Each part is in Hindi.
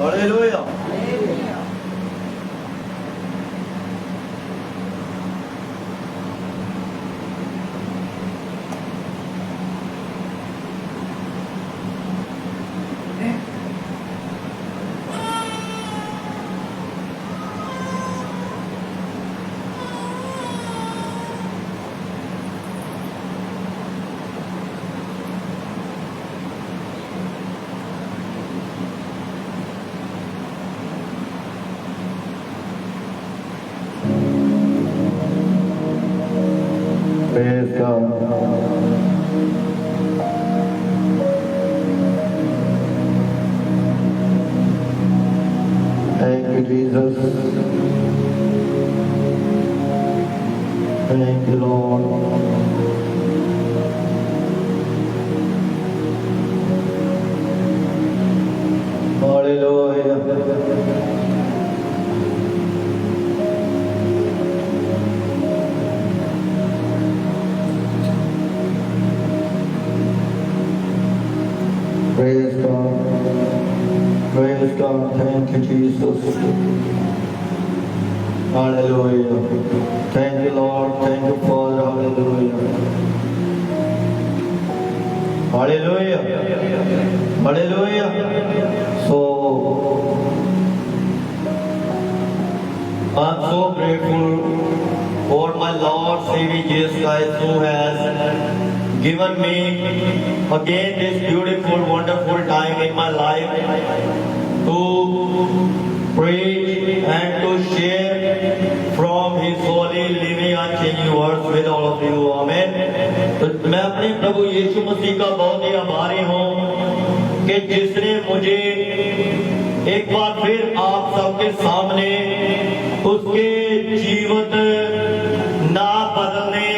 Hallelujah. Praise God. Thank you, Jesus. Thank you, Lord. Hallelujah. Praise God. Praise God. Thank you, Jesus. Hallelujah. Thank you, Lord. Thank you, Father. Hallelujah. Hallelujah. Hallelujah. So, I'm so grateful for my Lord Savior Jesus Christ who has given me again this beautiful, wonderful time in my life to preach and to share from His holy, living, unchanging words with all of you. Amen. तो मैं अपने प्रभु यीशु मसीह का बहुत ही आभारी हूँ कि जिसने मुझे एक बार फिर आप सबके सामने उसके जीवन ना बदलने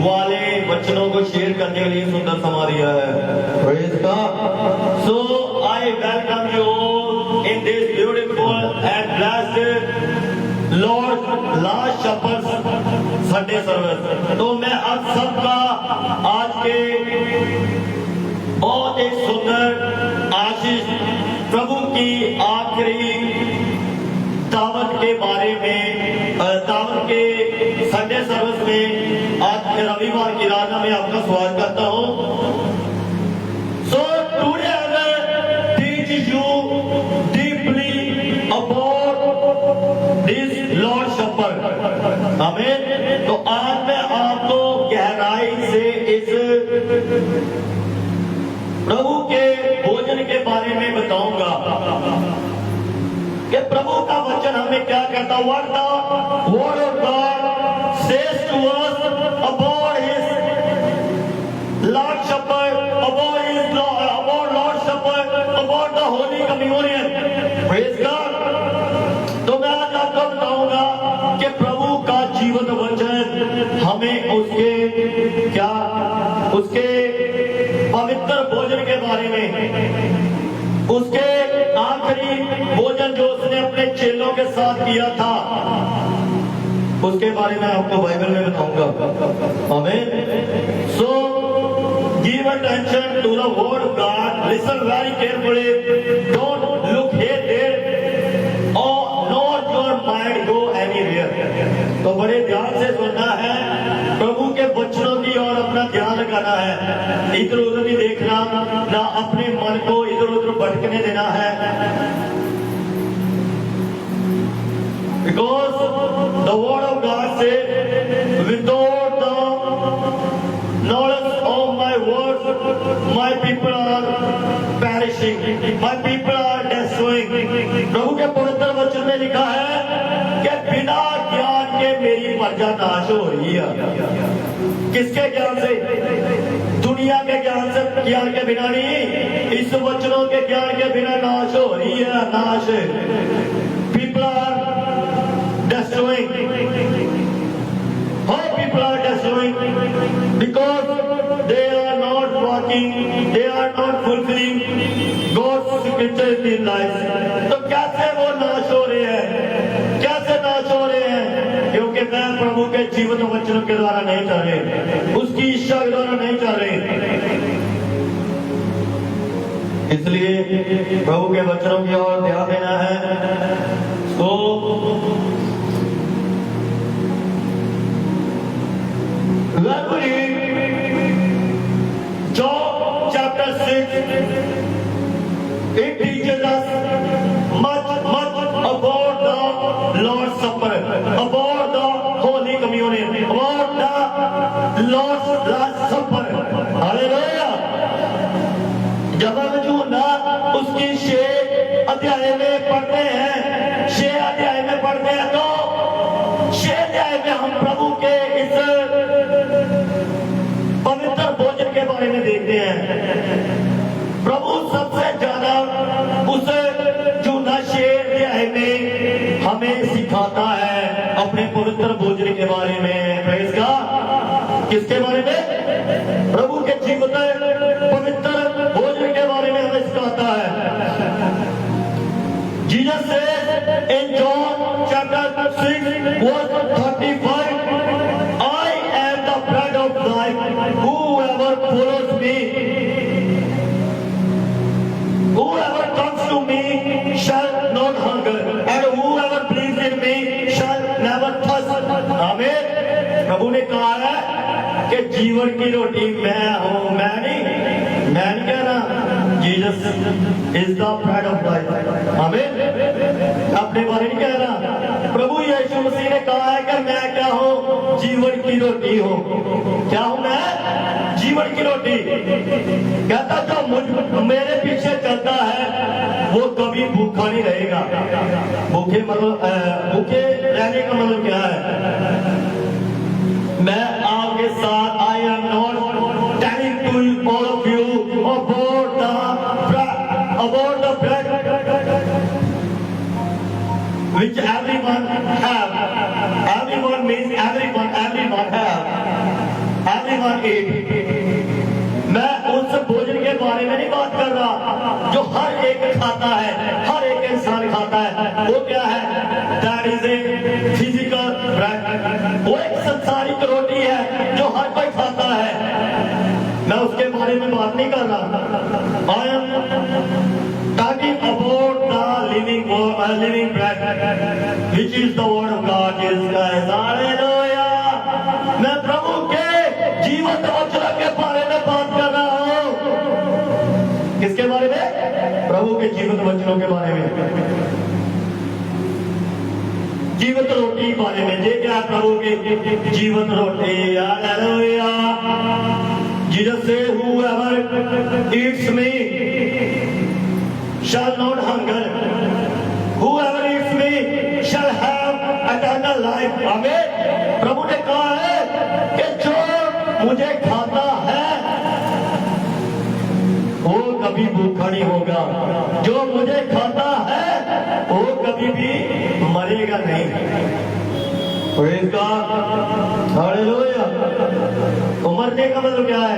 वाले वचनों को शेयर करने के लिए सुंदर समा दिया है। Praise God. So I welcome you all in this beautiful and blessed Lord Last Supper Sunday service. तो मैं आप सबका आज के बहुत एक सुंदर आशीष प्रभु की आखिरी दावत के बारे में दावत के संडे सर्विस में आज रविवार की रात में आपका स्वागत करता हूँ। So today I will teach you deeply about this Lord Supper. आमीन। तो आज मैं आपको गहराई से इस प्रभु के भोजन के बारे में बताऊंगा कि प्रभु का वचन हमें क्या कहता है। What the word of God says to us about His Lord Supper, about Lord Supper, about the Holy Communion. Praise God. तो मैं आज आपको बताऊंगा कि प्रभु का जीवन वचन हमें उसके पवित्र भोजन के बारे में, उसके आखिरी भोजन जो उसने अपने चेलों के साथ किया था, उसके बारे में आपको बाइबल में बताऊंगा। आमीन। So give attention to the word of God. Listen very carefully. Don't look here, there, or nor your mind go anywhere. तो बड़े ध्यान से सुनना है, प्रभु के वचनों की और अपना ध्यान लगाना है। इधर उधर नहीं देखना, ना अपने मन को इधर उधर भटकने देना है। Because the word of God says, without the knowledge of my words, my people are perishing, my people are destroying. प्रभु के पवित्र वचन में लिखा है कि बिना ज्ञान के मेरी प्रजा नाश हो रही है। किसके ज्ञान से? दुनिया के ज्ञान से, ज्ञान के बिना नहीं, इस वचनों के ज्ञान के बिना नाश हो रही है, नाश। People are destroying. How people are destroying? Because they are not walking, they are not fulfilling God's scriptures in their lives. तो कैसे वो नाश हो रहे हैं? कैसे नाश हो रहे हैं? क्योंकि मैं प्रभु के जीवन वचनों के द्वारा नहीं चल रहे, उसकी इच्छा के द्वारा नहीं चल रहे। इसलिए प्रभु के वचनों की ओर ध्यान देना है। तो John chapter 6, it teaches us much about the Lord's Supper, about the Holy Communion, about the Lord's Last Supper. Hallelujah. जब हम यूहन्ना उसकी 6 अध्याय में पढ़ते हैं, 6 अध्याय में पढ़ते हैं, तो 6 अध्याय में हम प्रभु के इस पवित्र भोजन के बारे में देखते हैं। प्रभु सबसे ज्यादा उस यूहन्ना 6 अध्याय में हमें सिखाता है अपने पवित्र भोजन के बारे में। Praise God. किसके बारे में? प्रभु के जीवित पवित्र भोजन के बारे में हमें सिखाता है। Jesus said in John chapter 6 verse 35, I am the bread of life. Whoever follows me, whoever comes to me shall not hunger, and whoever believes in me shall never thirst. आमीन। प्रभु ने कहा है कि जीवन की रोटी मैं हूं, मैं नहीं कह रहा। Jesus is the bread of life. आमीन। अपने बारे में कह रहा। प्रभु यीशु मसीह ने कहा है कि मैं क्या हूं? जीवन की रोटी हूं। क्या हूं मैं? जीवन की रोटी। कहता जो मेरे पीछे चलता है वो कभी भूखा नहीं रहेगा। भूखे रहने का मतलब क्या है? मैं आपके साथ I am not telling to all of you about the bread which everyone have. Everyone means everyone have. Everyone eat. मैं उस भोजन के बारे में नहीं बात कर रहा जो हर एक खाता है, हर एक इंसान खाता है। वो क्या है? That is a physical bread. वो एक संसारिक रोटी है जो हर कोई खाता है। मैं उसके बारे में बात नहीं कर रहा। I am talking about the living bread, which is the word of God. Jesus Christ. Hallelujah. मैं प्रभु के जीवंत वचनों के बारे में बात कर रहा हूँ। किसके बारे में? प्रभु के जीवंत वचनों के बारे में, जीवंत रोटी के बारे में। ये क्या है? प्रभु की जीवंत रोटी। हालेलुया। जीसस से whoever eats me shall not hunger. Whoever eats me shall have eternal life. आमीन। प्रभु ने कहा है कि जो मुझे खाता है वो कभी भूखा नहीं होगा। जो मुझे खाता है वो कभी भी मरेगा नहीं। Praise God. Hallelujah. तो मरने का मतलब क्या है?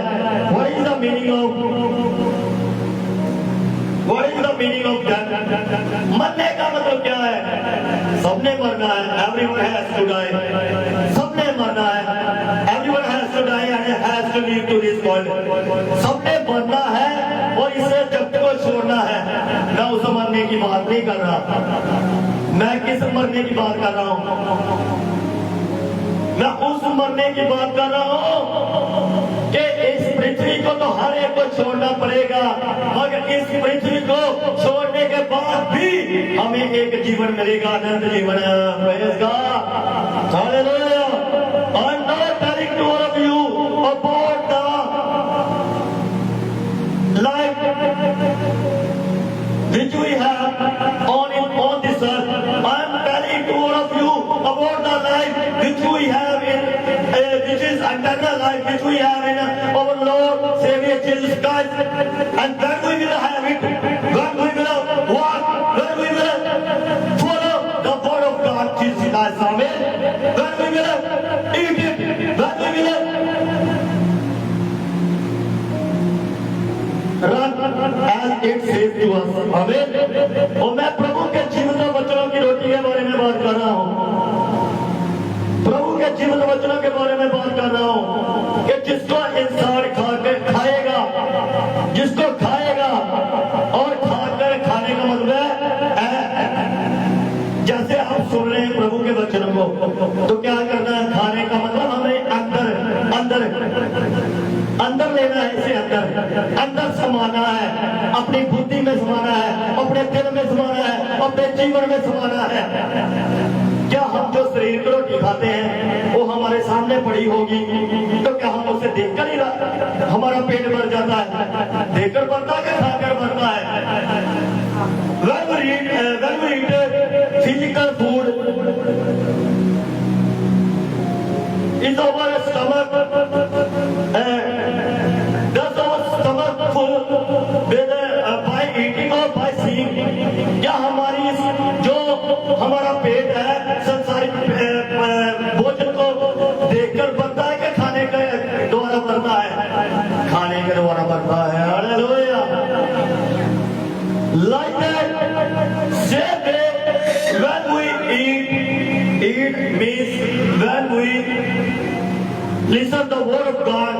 What is the meaning of death? मरने का मतलब क्या है? सबने मरना है। Everyone has to die. सबने मरना है। Everyone has to die and has to leave to this world. सबने मरना है और इसे जगत को छोड़ना है। मैं उस मरने की बात नहीं कर रहा। मैं किस मरने की बात कर रहा हूँ? मैं उस मरने की बात कर रहा हूँ कि इस पृथ्वी को तो हर एक को छोड़ना पड़ेगा, मगर इस पृथ्वी को छोड़ने के बाद भी हमें एक जीवन मिलेगा, अनंत जीवन। Praise God. Hallelujah. I'm not telling to all of you about the life which we have on this earth. I'm telling to all of you about the life which we have which is eternal life, which we have in our Lord Savior Jesus Christ. And when we will have it, when we will walk, when we will follow the word of God, Jesus Christ. Amen. When we will eat it, when we will run as it says to us. Amen. और मैं प्रभु के जीवन वचनों की रोटी के बारे में बात कर रहा हूँ। प्रभु के जीवन वचनों के बारे में बात कर रहा हूँ कि जिसको इंसान खाएगा, जिसको खाएगा लेना है, इसे अंदर अंदर समाना है, अपनी बुद्धि में समाना है, अपने दिल में समाना है, अपने जीवन में समाना है। क्या हम जो शरीर की रोटी खाते हैं वो हमारे सामने पड़ी होगी तो क्या हम उसे देखकर ही हमारा पेट भर जाता है? देखकर भरता है, खाकर भरता है। When we eat physical food is our stomach, does our stomach full by eating or by seeing? क्या हमारी जो हमारा पेट है संसारिक भोजन को देखकर भरता है कि खाने के द्वारा भरता है? खाने के द्वारा भरता है। Hallelujah. Like that, same way when we eat means when we listen the word of God,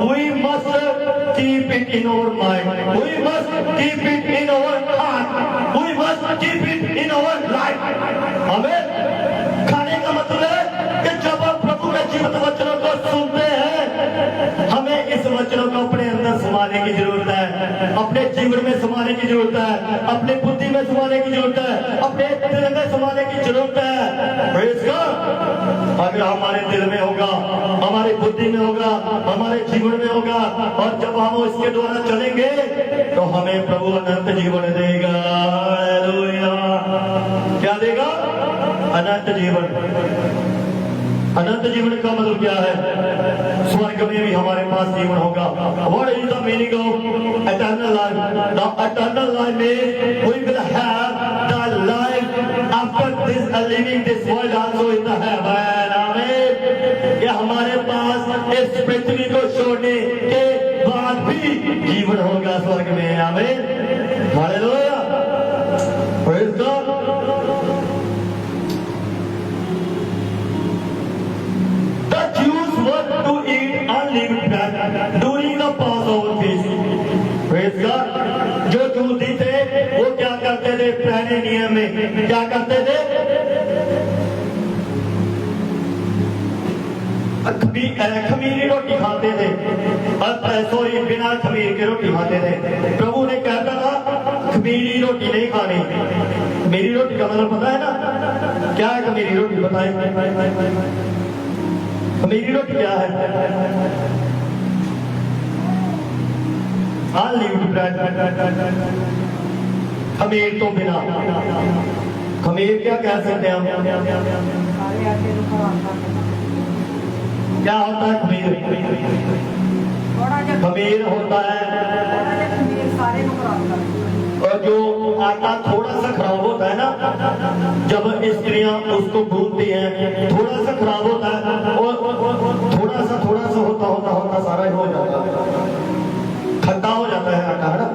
we must keep it in our mind. We must keep it in our heart. We must keep it in our life. हमें खाने का मतलब है कि जब हम प्रभु के जीवित वचनों को सुनते हैं, हमें इस वचनों को अपने अंदर समाने की जरूरत है, अपने जीवन में समाने की जरूरत है, अपनी बुद्धि में समाने की जरूरत है, अपने दिल में समाने की जरूरत है। Praise God। अगर हमारे दिल में होगा, हमारी बुद्धि में होगा, हमारे जीवन में होगा, और जब हम इसके द्वारा चलेंगे तो हमें प्रभु अनंत जीवन देगा। हालेलुया। क्या देगा? अनंत जीवन। अनंत जीवन का मतलब क्या है? स्वर्ग में भी हमारे पास जीवन होगा। What is the meaning of eternal life? The eternal life means we will have the life after this living this world also in the heaven. आमीन। ये हमारे पास इस पृथ्वी को छोड़ने के बाद भी जीवन होगा स्वर्ग में। आमीन। Hallelujah. Praise God। To eat unleavened bread during the Passover feast. Praise God। जो यहूदी थे वो क्या करते थे? पहले नियम में क्या करते थे? खमीरी रोटी खाते थे, सॉरी बिना खमीर की रोटी खाते थे। प्रभु ने कहता था खमीरी रोटी नहीं खानी। खमीरी रोटी का मतलब पता है ना? क्या है खमीरी रोटी? बताएं। खमीरी रोटी क्या है? अनलिमिटेड ब्रेड, खमीर तो बिना। खमीर क्या कह सकते हैं हम? क्या होता है खमीर? खमीर होता है और जो आटा थोड़ा सा खराब होता है ना, जब स्त्रियां उसको भूनती हैं, थोड़ा सा खराब होता है और थोड़ा सा होता सारा ही हो जाता है, खट्टा हो जाता है आटा, है ना?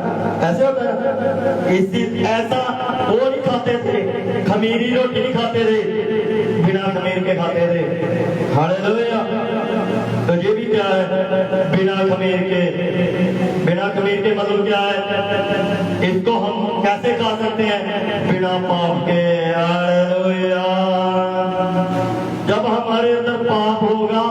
ऐसे होता है। इसी ऐसा वो नहीं खाते थे, खमीरी रोटी नहीं खाते थे, बिना खमीर के खाते थे। हालेलुया। तो ये भी क्या है? बिना खमीर के। बिना खमीर के मतलब क्या है? इसको हम कैसे खा सकते हैं? बिना पाप के। हालेलुया। जब हमारे अंदर पाप होगा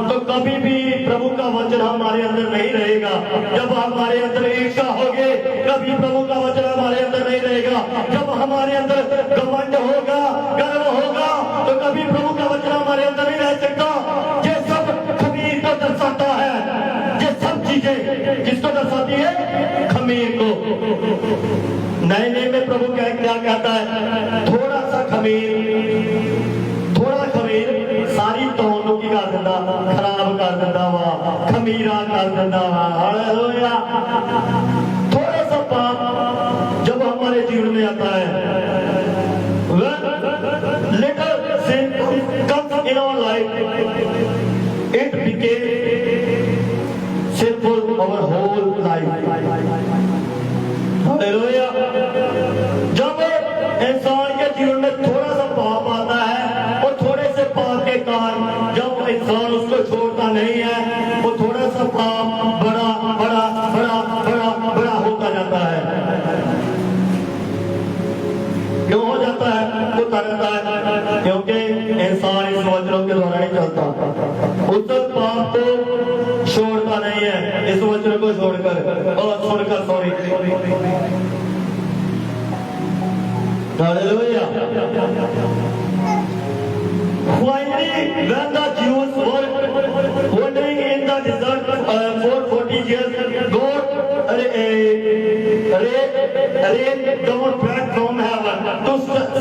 तो कभी भी प्रभु का वचन हमारे अंदर नहीं रहेगा। जब हमारे अंदर ईर्ष्या होगी कभी प्रभु का वचन हमारे अंदर नहीं रहेगा। जब हमारे अंदर घमंड होगा, गर्व होगा तो कभी प्रभु का वचन हमारे अंदर नहीं रह सकता। ये सब खमीर को दर्शाता है। ये सब चीजें किसको दर्शाती है? खमीर को। नए नए में प्रभु क्या कहता है? थोड़ा सा खमीर, थोड़ा खमीर सारी तौलों की कर दिंदा, खराब कर दिंदा वा, खमीरा कर दिंदा वा। हालेलुया। थोड़ा सा पाप जब हमारे जीवन में आता है, when little sin comes in our life, it became sinful our whole life. Hallelujah. जब इंसान के जीवन में थोड़ा सा पाप आता है और थोड़े से पाप के कारण जब इंसान उसको छोड़ता नहीं है, वो थोड़ा सा पाप बड़ा बड़ा बड़ा बड़ा बड़ा होता जाता है। क्यों हो जाता है? होता रहता है क्योंकि इंसान इस वचनों के द्वारा नहीं चलता। उस पाप को छोड़ता नहीं है, इस वचन को छोड़कर और छोड़कर sorry hallelujah. Finally, when the Jews were wandering in the desert for 40 years, God rained down bread from heaven to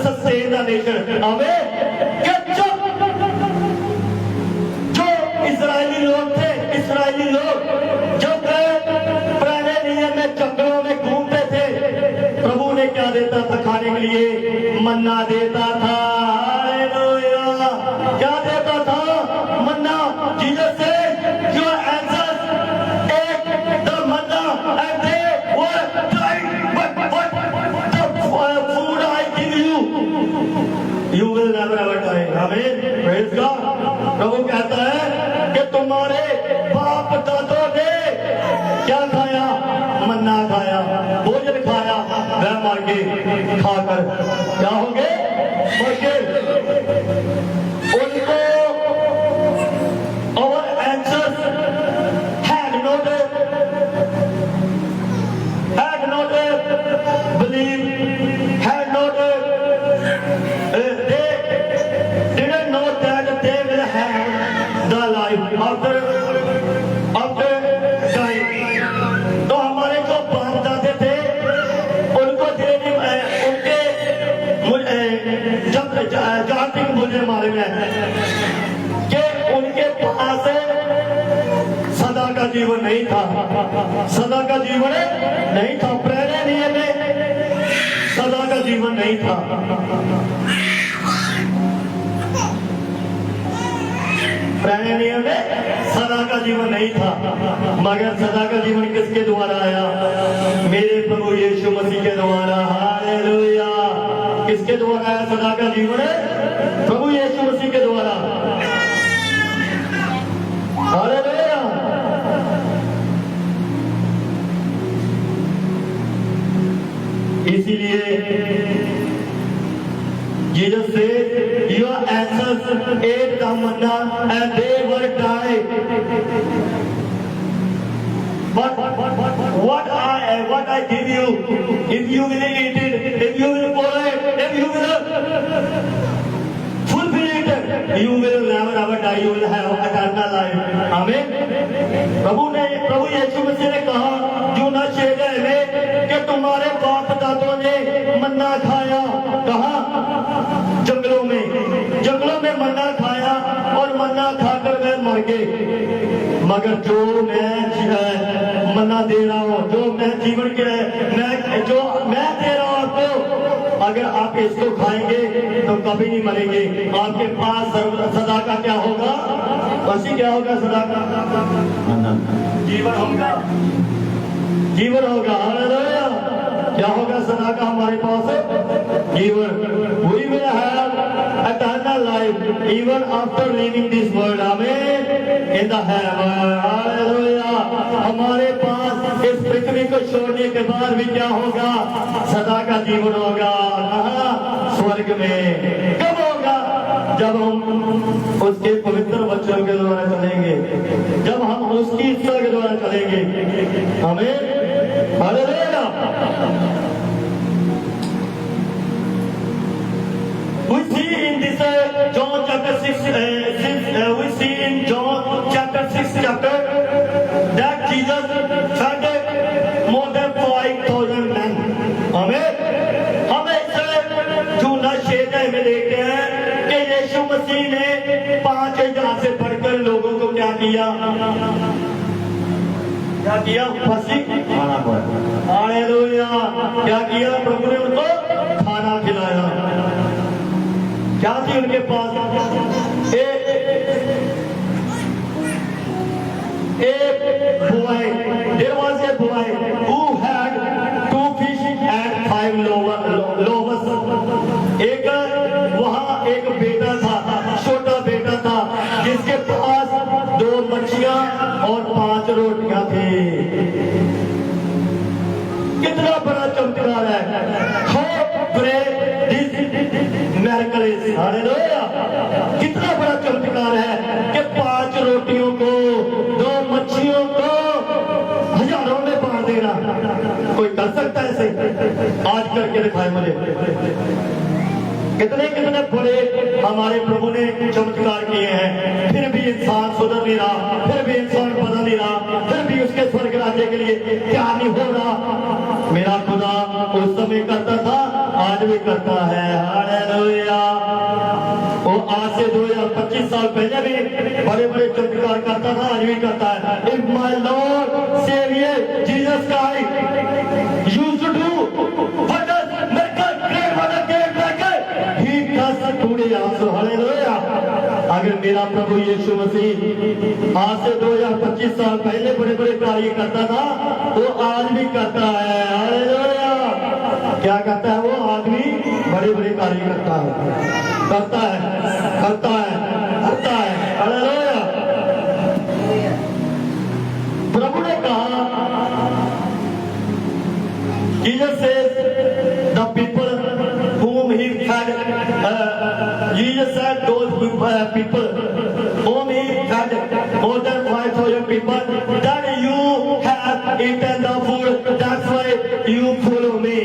sustain the nation. Amen. जो इस्राएली लोग थे, इस्राएली लोग जब पुराने नियम में जंगलों में घूमते थे, प्रभु ने क्या देता था खाने के लिए? मन्ना देता था। क्या देता था? Manna. Jesus said your ancestors ate the manna and they were dying, but the food I give you will never ever die. Amen. Praise God. प्रभु कहता है कि तुम्हारे बाप दादों ने क्या खाया? मन्ना खाया, भोजन खाया, वह मर गए खाकर। क्या हो गए? मर गए। उनको our ancestors had not believed, had not they didn't know that they will have the life after dying. तो हमारे जो बाप दादे थे उनको उनके जब जहाँ तक मुझे मालूम है कि उनके पास सदा का जीवन नहीं था, सदा का जीवन नहीं था। पुराने नियम में सदा का जीवन नहीं था। पुराने नियम में सदा का जीवन नहीं था, मगर सदा का जीवन किसके द्वारा आया? मेरे प्रभु यीशु मसीह के द्वारा। हालेलुया। किसके द्वारा आया सदा का जीवन? प्रभु यीशु मसीह के द्वारा। हालेलुया। इसीलिए Jesus said, your ancestors ate the manna and they were dying. But what I give you, if you will eat it, if you will follow it, if you will fulfill it, you will never ever die. You will have eternal life. Amen. प्रभु यीशु मसीह ने कहा जो न शेरे में कि तुम्हारे बाप दादों ने मन्ना खाया। कहा? जंगलों में मन्ना खाया और मन्ना खाकर वे मर गए। मगर जो मैं मन्ना दे रहा हूँ, जो मैं जीवन के जो मैं दे रहा हूँ आपको, अगर आप इसको खाएंगे तो कभी नहीं मरेंगे। आपके पास सदा का क्या होगा? वैसे क्या होगा? सदा का जीवन होगा, जीवन होगा। हालेलुया। क्या होगा सदा का हमारे पास? जीवन। We will have eternal life even after leaving this world. Amen. In the heaven. Hallelujah. हमारे पास इस पृथ्वी को छोड़ने के बाद भी क्या होगा? सदा का जीवन होगा। कहाँ? स्वर्ग में। कब होगा? जब हम उसके पवित्र वचनों के द्वारा चलेंगे, जब हम उसकी इच्छा के द्वारा चलेंगे। हमें hallelujah. We see in this John chapter 6, we see in John chapter 6 that Jesus fed more than 5,000 men. हम इस जूना शेर में देखते हैं कि यीशु मसीह ने 5,000 से बढ़कर लोगों को क्या किया? क्या किया? फंसी खाना पड़ा। हालेलुया। क्या किया? प्रभु ने उनको खाना खिलाया। क्या थी उनके पास? एक boy, there was a boy who had 2 fish and 5 loaves. एक वहाँ एक बेटा था, छोटा बेटा था, जिसके पास 2 मछलियां और 5 रोटियां थी। कितना बड़ा चमत्कार है। How great this miracle. Hallelujah. कितना बड़ा चमत्कार है कि 5 रोटियों को 2 मच्छियों को हजारों में बांट देना। कोई कर सकता है ऐसे? आज करके दिखाए मुझे। कितने कितने बड़े हमारे प्रभु ने चमत्कार किए हैं, फिर भी इंसान सुधर नहीं रहा, फिर भी इंसान बदल नहीं रहा, फिर भी उसके स्वर्ग राज्य के लिए क्या नहीं हो रहा। मेरा खुदा उस समय करता था, आज भी करता है। हालेलुया। वो आज से 2025 साल पहले भी बड़े बड़े चमत्कार करता था, आज भी करता है। If my Lord saviour Jesus Christ used to do wonders, miracle, great wonder, great miracle, he does today also. Hallelujah. अगर मेरा प्रभु यीशु मसीह आज से 2025 साल पहले बड़े बड़े कार्य करता था, वो आज भी करता है। हालेलुया। क्या करता है वो? आज भी बड़े बड़े कार्य करता है, करता है, करता है, करता है। हालेलुया। प्रभु ने कहा, Jesus says the people whom he fed, Jesus said those people whom he fed more than 5,000 people, that you have eaten the food, that's why you follow me.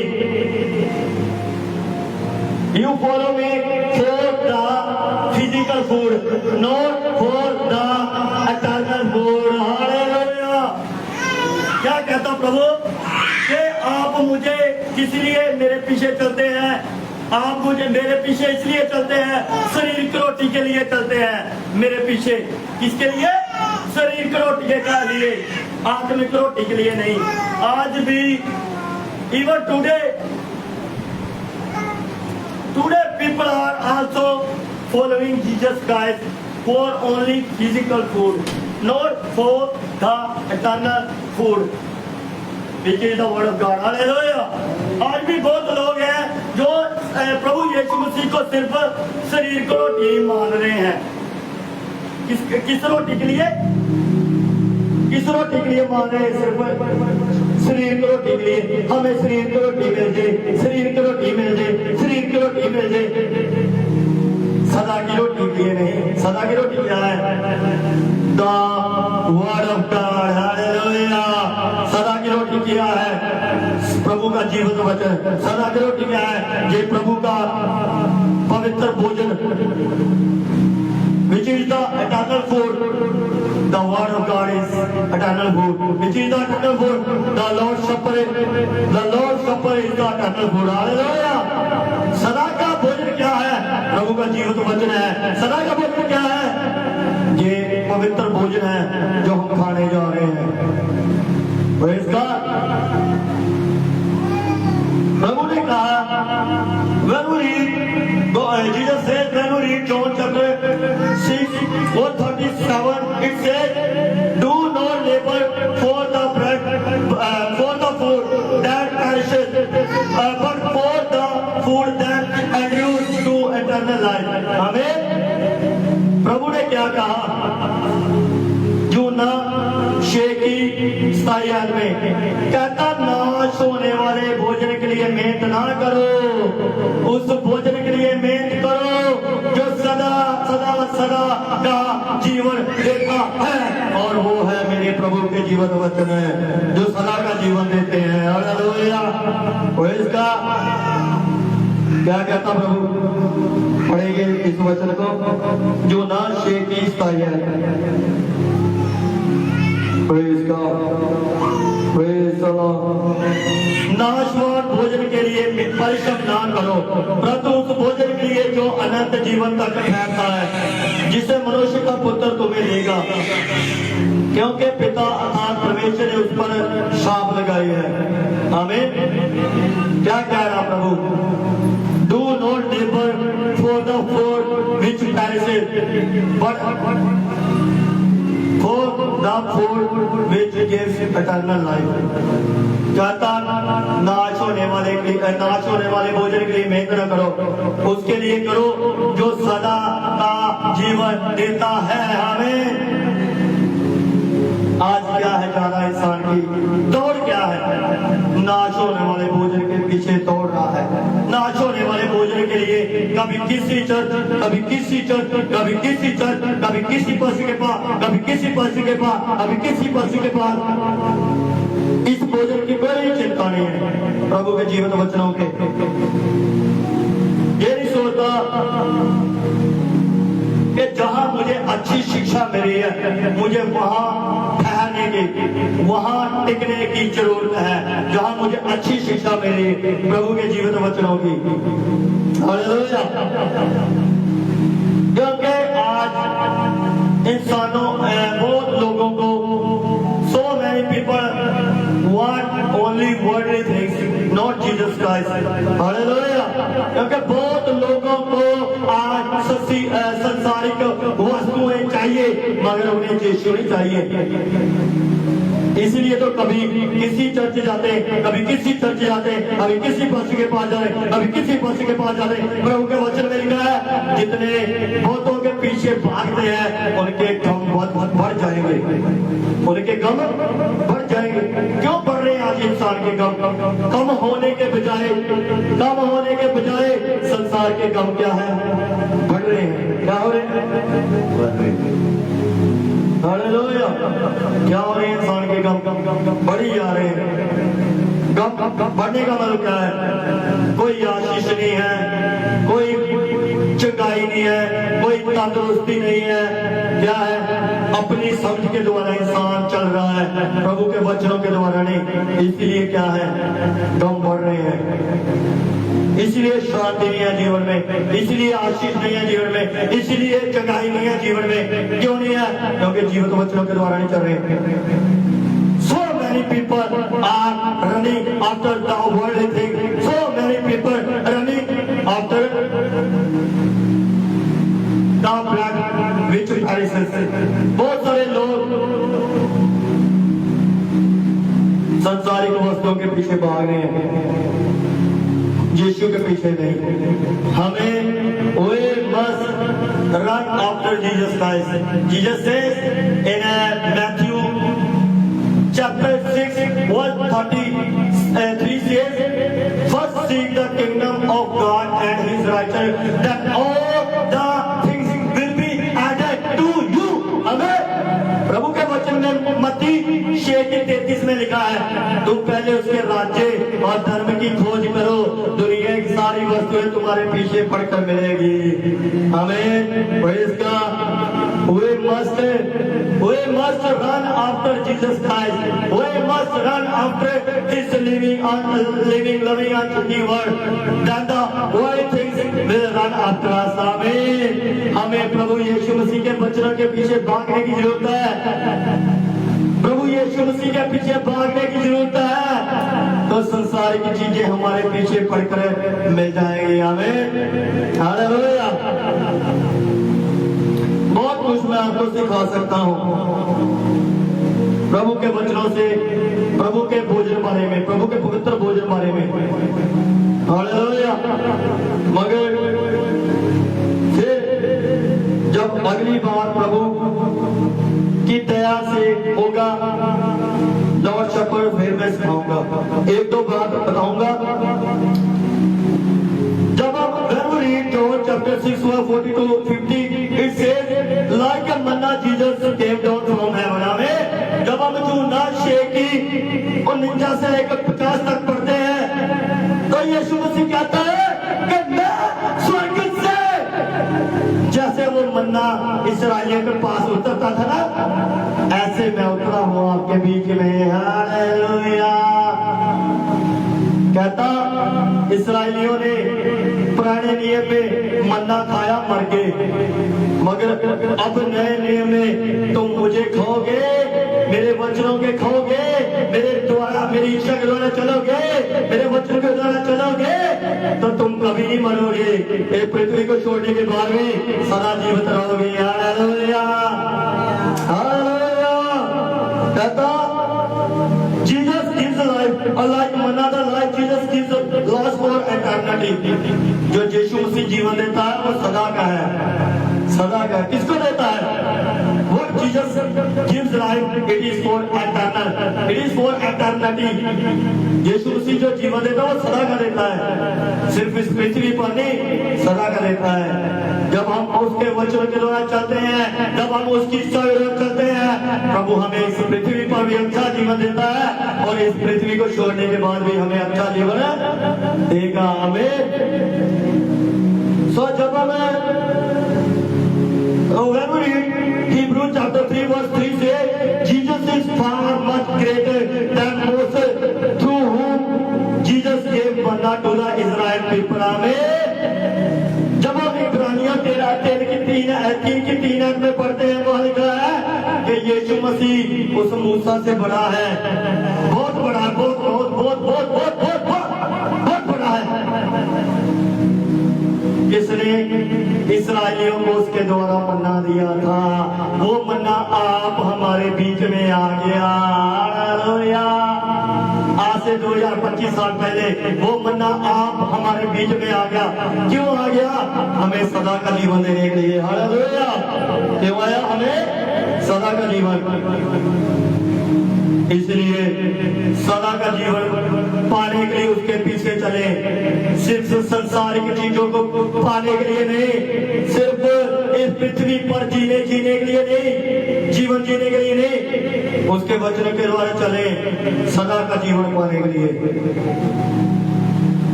You follow me for the physical food, not for the eternal food. Hallelujah. क्या कहता प्रभु कि आप मुझे किस लिए मेरे पीछे चलते हैं? आप मुझे मेरे पीछे इसलिए चलते हैं, शरीर की रोटी के लिए चलते हैं मेरे पीछे। किसके लिए? शरीर की रोटी के लिए, आत्मिक रोटी के लिए नहीं। आज भी even today people are also following Jesus Christ for only physical food, not for the eternal food, which is the word of God. Hallelujah. आज भी बहुत लोग हैं जो प्रभु यीशु मसीह को सिर्फ शरीर को रोटी मान रहे हैं। किस रोटी के लिए? किस रोटी के लिए मान रहे हैं? सिर्फ शरीर की रोटी के लिए। हमें शरीर की रोटी मिल जाए, शरीर की रोटी मिल जाए, शरीर की रोटी मिल जाए, सदा की रोटी के लिए नहीं। सदा की रोटी क्या है? The word of God. Hallelujah. सदा की रोटी क्या है? प्रभु का जीवित वचन। सदा की रोटी क्या है? ये प्रभु का पवित्र भोजन, which is the eternal food. The word of God is eternal food, which is the eternal food. The Lord's Supper is the eternal food. Hallelujah. सदा का भोजन क्या है? प्रभु का जीवित वचन है। सदा का भोजन क्या है? ये पवित्र भोजन है जो हम खाने जा रहे हैं। Praise God। प्रभु ने कहा, when we read, Jesus said, when we read John chapter 6 verse 37, it says, do not labor for the bread, for the food that perishes, but for the food that endures to eternal life. आमीन। प्रभु ने क्या कहा? जो ना शेकी स्थायी में कहता, नाश होने वाले भोजन के लिए मेहनत ना करो, उस भोजन के लिए मेहनत करो जो सदा सदा सदा का जीवन देता है, और वो है मेरे प्रभु के जीवन वचन है जो सदा का जीवन देते हैं। हालेलुया। वो इसका क्या कहता प्रभु? पढ़ेंगे इस वचन को, जो ना शेकी स्थायी है। Praise God, praise the Lord। नाशवान भोजन के लिए परिश्रम ना करो, परंतु उस भोजन के लिए जो अनंत जीवन तक ठहरता है, जिसे मनुष्य का पुत्र तुम्हें देगा, क्योंकि पिता अर्थात परमेश्वर ने उस पर शाप लगाई है। आमीन। क्या कह रहा प्रभु? Do not labor for the food which perishes, but for the food which gives eternal life। कहता, नाश होने वाले भोजन के लिए मेहनत न करो, उसके लिए करो जो सदा का जीवन देता है। हमें आज क्या है ज्यादा इंसान की दौड़ क्या है? नाश होने वाले भोजन के पीछे दौड़ रहा है। नाश होने वाले भोजन के लिए कभी किसी चर्च, कभी किसी चर्च, कभी किसी चर्च, कभी किसी पशु के पास, कभी किसी पशु के पास, कभी किसी पशु के पास। इस भोजन की कोई चिंता नहीं है प्रभु के जीवित वचनों के। ये नहीं सोचता कि जहां मुझे अच्छी शिक्षा मिली है मुझे वहां ठहरने की, वहां टिकने की जरूरत है, जहां मुझे अच्छी शिक्षा मिली प्रभु के जीवित वचनों की। हालेलुया। क्योंकि आज इंसानों बहुत लोगों को so many people want only worldly things, not Jesus Christ. Hallelujah. क्योंकि बहुत लोगों को आज संसारिक वस्तुएं चाहिए मगर उन्हें यीशु नहीं चाहिए। इसलिए तो कभी किसी चर्च जाते, कभी किसी चर्च जाते, कभी किसी पशु के पास जाते, कभी किसी पशु के पास जाते। प्रभु के वचन में लिखा है जितने बहुतों के पीछे भागते हैं उनके गम बहुत बढ़ जाएंगे, उनके गम बढ़ जाएंगे। क्यों बढ़ रहे हैं आज इंसान के गम? कम होने के बजाय, कम होने के बजाय संसार के गम क्या है? बढ़ रहे हैं। क्या हो रहे हैं? बढ़ रहे हैं। हालेलुया। क्या हो रहे हैं? इंसान के गम बढ़ी जा रहे हैं। गम बढ़ने का मतलब क्या है? कोई आशीष नहीं है, कोई चंगाई नहीं है, कोई तंदुरुस्ती नहीं है। क्या है? अपनी समझ के द्वारा इंसान चल रहा है, प्रभु के वचनों के द्वारा नहीं। इसलिए क्या है? गम बढ़ रहे हैं। इसलिए शांति नहीं है जीवन में, इसलिए आशीष नहीं है जीवन में, इसलिए चंगाई नहीं है जीवन में। क्यों नहीं है? क्योंकि जीवित वचनों के द्वारा नहीं चल रहे। So many people are running after the worldly thing. So many people running after the blood which perishes. बहुत सारे लोग संसारिक वस्तुओं के पीछे भाग रहे हैं, यीशु के पीछे नहीं। हमें we must run after Jesus Christ. Jesus says in Matthew chapter 6 verse 33 says, first seek the kingdom of God and His righteousness, that all the things will be added to you. हमें प्रभु के वचन में मत्ती 6:33 में लिखा है, तुम पहले उसके राज्य और धर्म की खोज करो, दुनिया की सारी वस्तुएं तुम्हारे पीछे पड़कर मिलेगी। हमें इसका we must run after Jesus Christ. We must run after His living unto the world. Then the world things will run after us. आमीन। हमें प्रभु यीशु मसीह के वचनों के पीछे भागने की जरूरत है। प्रभु यीशु मसीह के पीछे भागने की जरूरत है, तो संसार की चीजें हमारे पीछे पड़कर मिल जाएंगी। आमीन। हालेलुया। बहुत कुछ मैं आपको सिखा सकता हूँ प्रभु के वचनों से, प्रभु के भोजन बारे में, प्रभु के पवित्र भोजन बारे में। हालेलुया। मगर फिर जब अगली बार प्रभु की दया से होगा लॉर्ड सपर, फिर मैं सिखाऊंगा। एक दो बात बताऊंगा। जब आप read John chapter 6 verse 42-50, it says like a manna Jesus came down from heaven. हमें जब हम यूहन्ना 6:49 से लेकर 50 तक पढ़ते हैं तो यीशु मसीह कहता है कि मैं स्वर्ग से, जैसे वो मन्ना इस्राएलियों के पास उतरता था ना, ऐसे मैं उतरा हूँ आपके बीच में। हालेलुया। कहता इस्राएलियों ने पुराने नियम में मन्ना खाया, मर गए, मगर अब नए नियम में तुम मुझे खाओगे, मेरे वचनों के खाओगे, मेरे द्वारा, मेरी इच्छा के द्वारा चलोगे, मेरे वचनों के द्वारा चलोगे, तो तुम कभी नहीं मरोगे। ये पृथ्वी को छोड़ने के बाद में सदा जीवित रहोगे। हालेलुया। हालेलुया। कहता Jesus gives life, like manna the life Jesus gives lasts for eternity. जो यीशु मसीह जीवन देता है वो सदा का है, सदा का। किसको देता है? What Jesus gives life, it is for eternal, it is for eternity. यीशु मसीह जो जीवन देता है वो सदा का देता है, सिर्फ इस पृथ्वी पर नहीं, सदा का देता है। जब हम उसके वचन के द्वारा चलते हैं, जब हम उसकी इच्छा के द्वारा चलते हैं, प्रभु हमें इस पृथ्वी पर भी अच्छा जीवन देता है और इस पृथ्वी को छोड़ने के बाद भी हमें अच्छा जीवन देगा। हमें जब हमें when we read Hebrews chapter 3 verse 3 say Jesus is far much greater than Moses through whom Jesus gave manna to the Israel people. हमें जब हम इब्रानियों 13:3 में पढ़ते हैं, वहां लिखा है कि यीशु मसीह उस मूसा से बड़ा है, बहुत बड़ा है, बहुत बहुत बहुत बहुत बहुत बहुत बहुत बहुत बड़ा है। किसने इस्राएलियों को उसके द्वारा मन्ना दिया था, वो मन्ना आप हमारे बीच में आ गया। हालेलुया। आज से 2025 साल पहले वो मन्ना आप हमारे बीच में आ गया। क्यों आ गया? हमें सदा का जीवन देने के लिए। हालेलुया। क्यों आया? हमें सदा का जीवन। इसलिए सदा का जीवन पाने के लिए उसके पीछे चले, सिर्फ संसारिक चीजों को पाने के लिए नहीं, सिर्फ इस पृथ्वी पर जीने के लिए नहीं, जीवन जीने के लिए नहीं, उसके वचन के द्वारा चले सदा का जीवन पाने के लिए।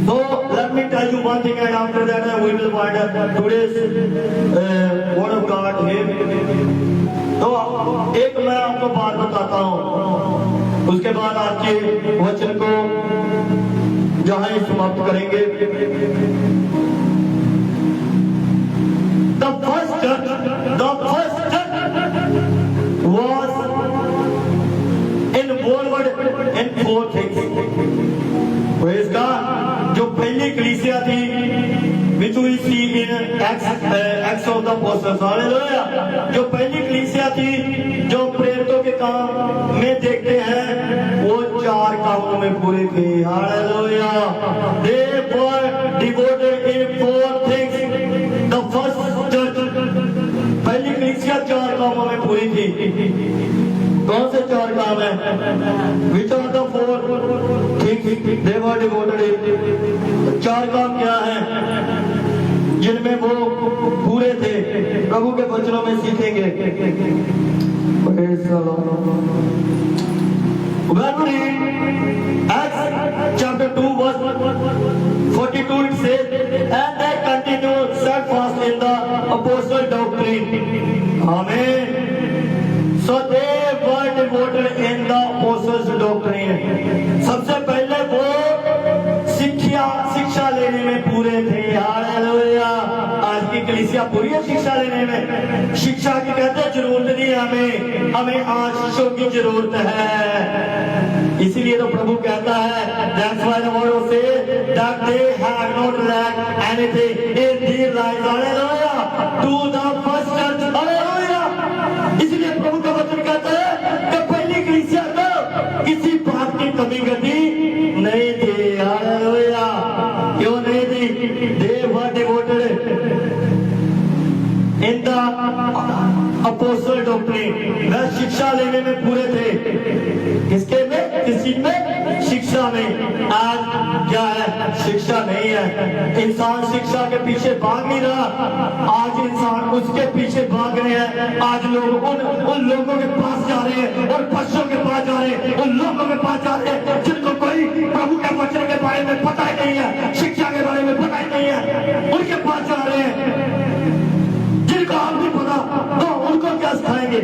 So let me tell you one thing, and after that we will find today's word of God here. तो एक मैं आपको बात बताता हूँ, उसके बाद आपके वचन को जहाँ ही समाप्त करेंगे। The first church was involved in 4 things. Praise God. जो पहली कलीसिया थी, which we see in Acts of the Apostles, hallelujah, जो पहली कलीसिया थी, जो प्रेरितों के काम में देखते हैं, वो 4 कामों में पूरे थे। Hallelujah. They were devoted in 4 things. The first church, पहली कलीसिया 4 कामों में पूरी थी। कौन से 4 काम है? Which are the 4 things they were devoted in? 4 काम क्या है जिनमें वो पूरे थे? प्रभु के वचनों में सीखेंगे। When we read Acts chapter 2 verse 42, it says, and they continued steadfast in the apostle doctrine. Amen. So they were devoted in the apostles doctrine. सबसे पहले वो शिक्षा लेने में पूरे थे। हालेलुया। आज की कलीसिया पूरी है शिक्षा लेने में। शिक्षा की कहते हैं जरूरत नहीं है, हमें आशीषों की जरूरत है। इसीलिए तो प्रभु कहता है, that's why the word says that they had not lacked anything in their lives. Hallelujah. To the first church. Hallelujah. इसलिए प्रभु का वचन कहता है कि पहली कलीसिया को किसी बात की कमी गति नहीं थी। हालेलुया। क्यों नहीं थी? They were devoted in the apostle doctrine. वह शिक्षा लेने में पूरे थे। किसके में? किसी में? शिक्षा में। आज क्या है? शिक्षा नहीं है। इंसान शिक्षा के पीछे भाग नहीं रहा, आज इंसान उसके पीछे भाग रहे हैं। आज लोग उन लोगों के पास जा रहे हैं और पशुओं के पास जा रहे हैं, उन लोगों के पास जा रहे हैं जिनको कोई प्रभु के वचन के बारे में पता ही नहीं है, शिक्षा के बारे में पता ही नहीं है, उनके पास जा रहे हैं। जिनको आप नहीं पता तो उनको क्या सिखाएंगे?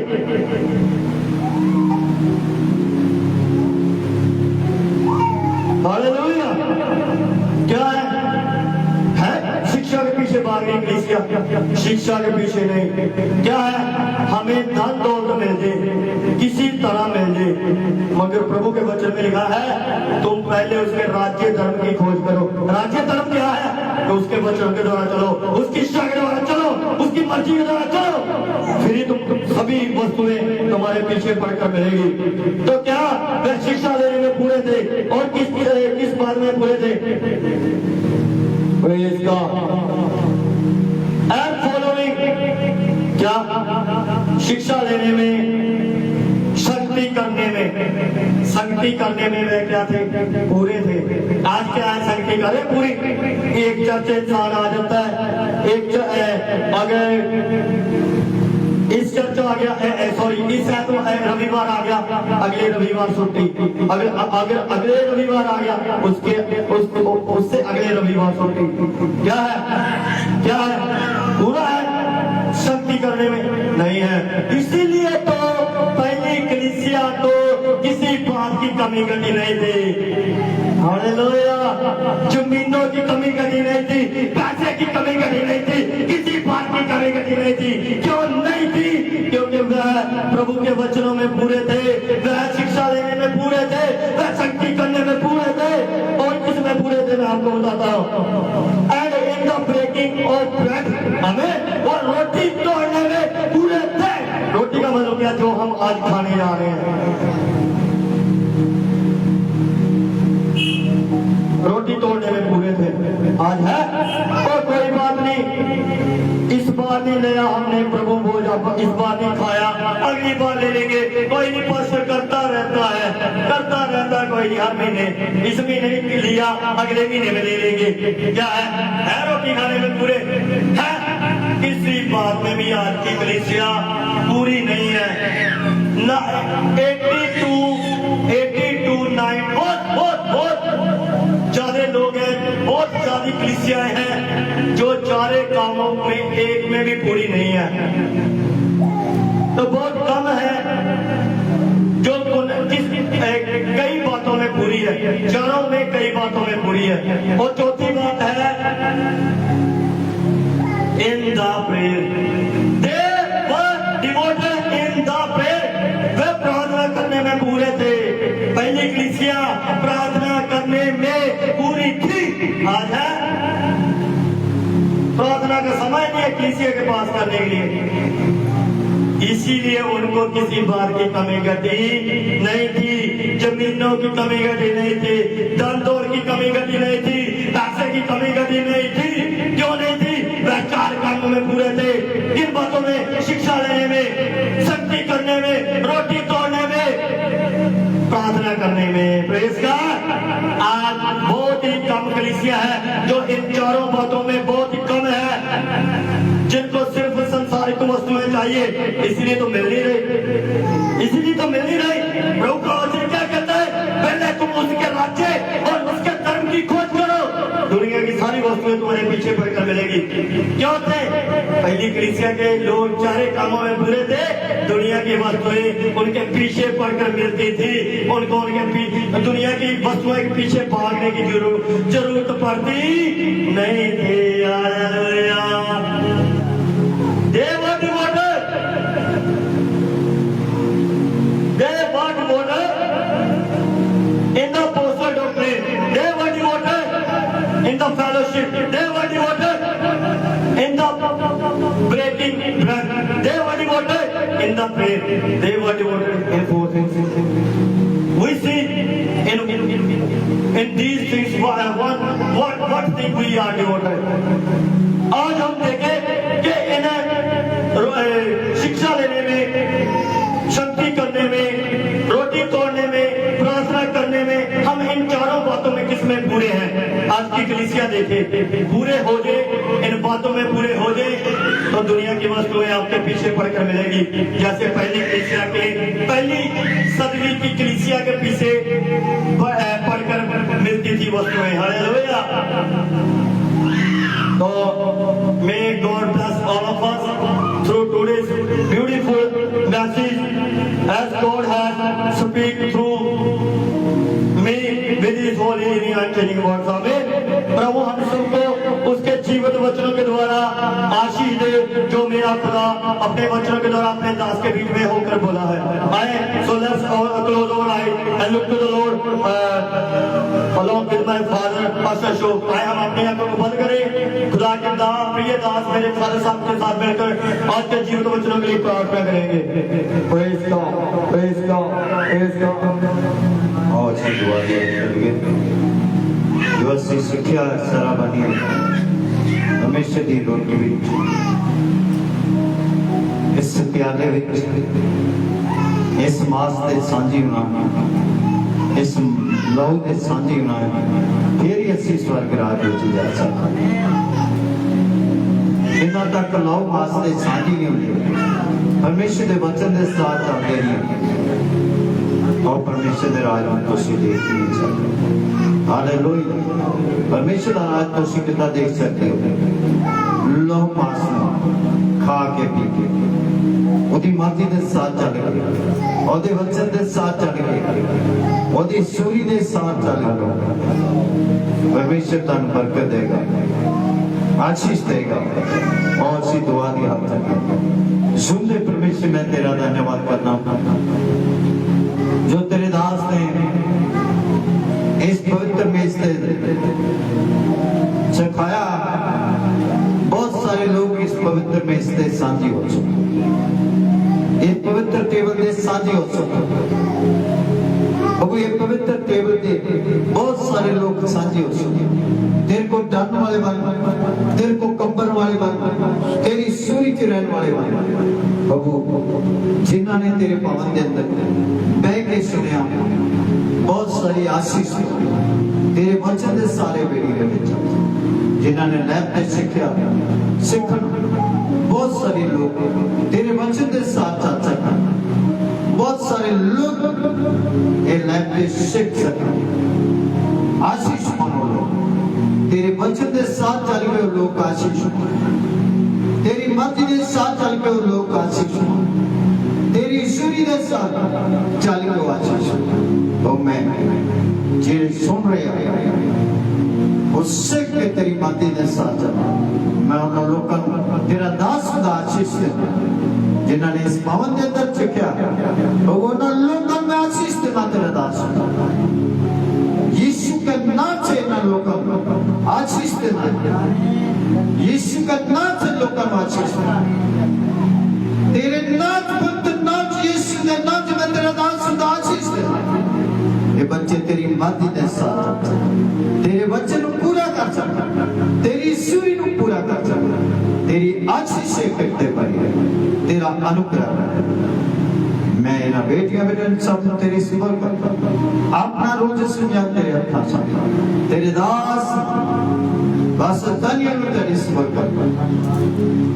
हालेलुया। क्या है शिक्षा के पीछे भाग रही कलीसिया? शिक्षा के पीछे नहीं। क्या है? हमें धन दौलत मिल जाए, किसी तरह मिल जाए, मगर प्रभु के वचन में लिखा है तुम पहले उसके राज्य धर्म की खोज करो। राज्य धर्म क्या है? तो उसके वचन के द्वारा चलो, उसकी इच्छा के द्वारा चलो, उसकी मर्जी के द्वारा चलो, फिर ही तुम सभी वस्तुएं तुम्हारे पीछे पड़कर मिलेगी। तो क्या वह शिक्षा लेने में पूरे थे और किस बात में पूरे थे? Praise God. And following क्या? शिक्षा लेने में, शक्ति करने में वे क्या थे? पूरे थे। आज क्या है? शक्ति करे पूरी। एक चर्च इंसान आ जाता है, अगर इस चर्च आ गया, सॉरी इस रविवार आ गया, अगले रविवार छुट्टी, अगर अगले रविवार आ गया, उससे अगले रविवार छुट्टी। क्या है? पूरा है। शक्ति करने में नहीं है। इसीलिए तो पहली कलीसिया तो किसी बात की कमी कटी नहीं थी। हालेलुया। जमीनों की कमी कटी नहीं थी, पैसे की कमी कटी नहीं थी, किसी बात की कमी कटी नहीं थी। क्यों नहीं थी? क्योंकि वह प्रभु के वचनों में पूरे थे, वह शिक्षा लेने में पूरे थे, वह शक्ति करने में पूरे थे। और किसमें पूरे थे मैं आपको बताता हूँ। And in the breaking of bread, हमें और रोटी तोड़ने में पूरे थे। रोटी का मतलब क्या? जो हम आज खाने जा रहे हैं, रोटी तोड़ने में पूरे थे। आज है और कोई बात नहीं, इस बार नहीं लिया हमने प्रभु भोज, इस बार नहीं खाया, अगली बार ले लेंगे। कोई नहीं, पास्टर करता रहता है कोई नहीं। हर महीने, इस महीने नहीं लिया, अगले महीने में ले लेंगे। क्या है रोटी खाने में पूरे है? किसी बात में भी आज की कलीसिया पूरी नहीं है ना। 82 बहुत ज्यादा लोग हैं, बहुत ज्यादा कलीसियाएं हैं जो चारे कामों में एक में भी पूरी नहीं है। तो बहुत कम है जो कई बातों में पूरी है, चारों में कई बातों में पूरी है। और चौथी बात है in the prayer, they were devoted in the prayer. वे प्रार्थना करने में पूरे थे। पहली कलीसिया प्रार्थना करने में पूरी थी। आज है प्रार्थना का समय नहीं है कलीसिया के पास करने के लिए। इसीलिए उनको किसी बात की कमी घटी नहीं थी, जमीनों की कमी घटी नहीं थी, धन दौलत की कमी घटी नहीं थी, पैसे की कमी घटी नहीं थी। क्यों नहीं थी? वह चार कामों में पूरे थे। इन बातों में, शिक्षा लेने में, शक्ति करने में, रोटी तोड़ने में, प्रार्थना करने में। Praise God. आज बहुत ही कम कलीसिया है जो इन चारों बातों में बहुत ही कम है, जिनको सिर्फ संसारिक वस्तुएं चाहिए। इसलिए तो मिल नहीं रही। प्रभु का वचन क्या कहता है? पहले तुम उसके राज्य और उसके धर्म की खोज करो, दुनिया की सारी वस्तुएं तुम्हारे पीछे पड़कर मिलेगी। क्यों थे? पहली कलीसिया के लोग चारे कामों में पूरे थे। दुनिया की वस्तुएं उनके पीछे पड़कर मिलती थी, उनको दुनिया की वस्तुएं के पीछे भागने की जरूरत पड़ती नहीं थी। In the apostle doctrine, they were devoted in the fellowship, they were devoted in the breaking bread, they were devoted in the prayer, they were devoted in four things. We see in these things what thing we are devoted. आज हम देखें कि इन्हें शिक्षा लेने में, शक्ति करने में, रोटी तोड़ने में, प्रार्थना करने में, हम इन चारों बातों में किसमें पूरे हैं? आज की कलीसिया देखे पूरे हो जाए, इन बातों में पूरे हो जाए तो दुनिया की वस्तुएं आपके पीछे पड़कर मिलेगी। जैसे पहली कलीसिया के, पहली सदी की कलीसिया के पीछे पड़कर मिलती थी वस्तुएं। हालेलुया। तो may God bless all of us through today's beautiful message, as God has speak through me with His holy and changing words. Amen. प्रभु हम सबको उसके जीवित वचनों के द्वारा आशीष दे, जो मेरा खुदा अपने वचनों के द्वारा अपने दास के बीच में होकर बोला है। आए, so let's close our eyes and look to the Lord along with my father, Pastor Ashok. आए हम अपनी आंखों को बंद करें, खुदा के प्रिय दास मेरे फादर साहब के साथ मिलकर आज के जीवित वचनों के लिए प्रार्थना करेंगे। Praise God, praise God, praise God। और अच्छी दुआ करेंगे। दिवस सिक्ख्या सारा बनी हमेशा दी रोटी इस प्याले विच इस मास के सांझी होना, इस लहू के सांझी होना, फिर ही असी स्वर्ग राज विच जा सकते। जिन्ना तक लहू मास के सांझी नहीं होंगे, परमेश्वर के वचन के साथ चलते नहीं, और परमेश्वर के राज में तुसीं देख नहीं सकते। हालेलुया। परमेश्वर का राज तुसीं कितना देख सकते हो? लहू मास खा के पी के, ਉਹਦੀ ਮਰਜ਼ੀ ਦੇ ਸਾਥ ਚੱਲ ਕੇ, ਉਹਦੇ ਵਚਨ ਦੇ ਸਾਥ ਚੱਲ ਕੇ, ਉਹਦੀ ਸੂਰੀ ਦੇ ਸਾਥ ਚੱਲ ਕੇ परमेश्वर ਤੁਹਾਨੂੰ ਬਰਕਤ ਦੇਗਾ, आशीष देगा। और सी दुआ दी हाथ सुन ले परमेश्वर, मैं तेरा धन्यवाद करना जो तेरे दास ने इस पवित्र मेज से सिखाया। बहुत सारे लोग इस पवित्र मेज से साझी हो चुके, इस पवित्र टेबल से साझी हो चुके। अब ये पवित्र टेबल से बहुत सारे लोग साझी हो चुके। तेरे को डरने वाले बन, तेरे को कंबन वाले बन, तेरी सूरी च रहने वाले बन प्रभु, जिन्हों ने तेरे भवन के अंदर बह के सुनिया, बहुत सारी आशीष तेरे वचन के सारे बेड़ी के विच, जिन्हों ने लैब पे सीखा सीखन, बहुत सारे लोग तेरे वचन के साथ चल सकते। बहुत सारे लोग ये लैब पे सीख सकते। आशीष मानो लोग तेरे वचन के साथ चल के लोग आशीष, तेरी मर्जी के साथ चल के लोग आशीष, तेरी सूरी के साथ चल के आशीष। तो मैं जे सुन रहे वो सीख के तेरी मर्जी के साथ चला। मैं उन लोगों को तेरा दास का आशीष देना जिन्होंने इस भवन के अंदर सीखा, तो वो उन लोगों में आशीष देना तेरा दास। यीशु का नाम से इन लोगों को आशीष देना, यीशु का नाम से लोगों को आशीष देना। तेरे नाम पुत्र नाम यीशु के नाम से मैं तेरा दास का आशीष देना। ये बच्चे तेरी मर्जी के साथ तेरे वचन को पूरा कर सकते, तेरी सूरी को पूरा कर सकते, तेरी आशीष करते पाए, तेरा अनुग्रह। मैं इन बेटियां बेटन सब तेरी सिफर करता, अपना रोज सुनिया तेरे हथा से, तेरे दास बस धन्य में तेरी सिफर करता।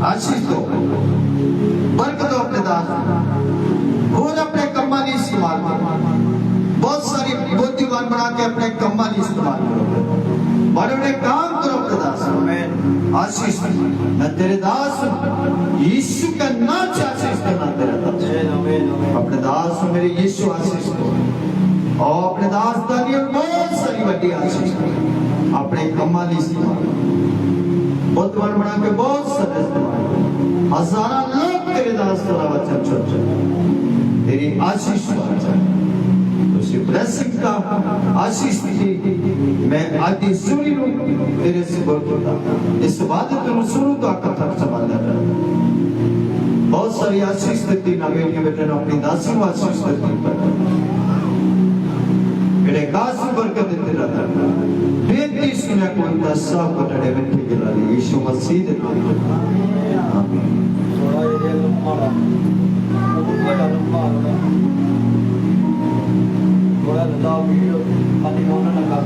आशीष दो, बरकत दो अपने दास, रोज अपने कम्मा नहीं इस्तेमाल करो, बहुत सारी बुद्धिमान बना के अपने कम्मा नहीं इस्तेमाल करो, बड़े बड़े काम करो अपने दास। आशीष मैं तेरे दास यीशु का नाम से आशीष करना तेरा दास। अपने दास मेरे यीशु आशीष दो, और अपने दास दानियल बहुत सारी बड़ी आशीष अपने कम्मा नहीं इस्तेमाल, बुद्धिमान बना के बहुत सारे इस्तेमाल, हजारों लोग तेरे दास का वचन सुन तेरी आशीष ब्लेसिंग का आशीष दी। मैं आज सुनी रू तेरे से बोलता, इस बात को सुनूं तो आपका तक संभालना है। बहुत सारी आशीष देती ना बेटियां बेटे अपनी दासी को आशीष देती, मेरे काश बरकत देते रहता। बेटी सुने कोई दसा बटड़े में ठीक ला ली यीशु मसीह दे नाम में आमीन। थोड़ा लता वीडियो खाली होना ना कर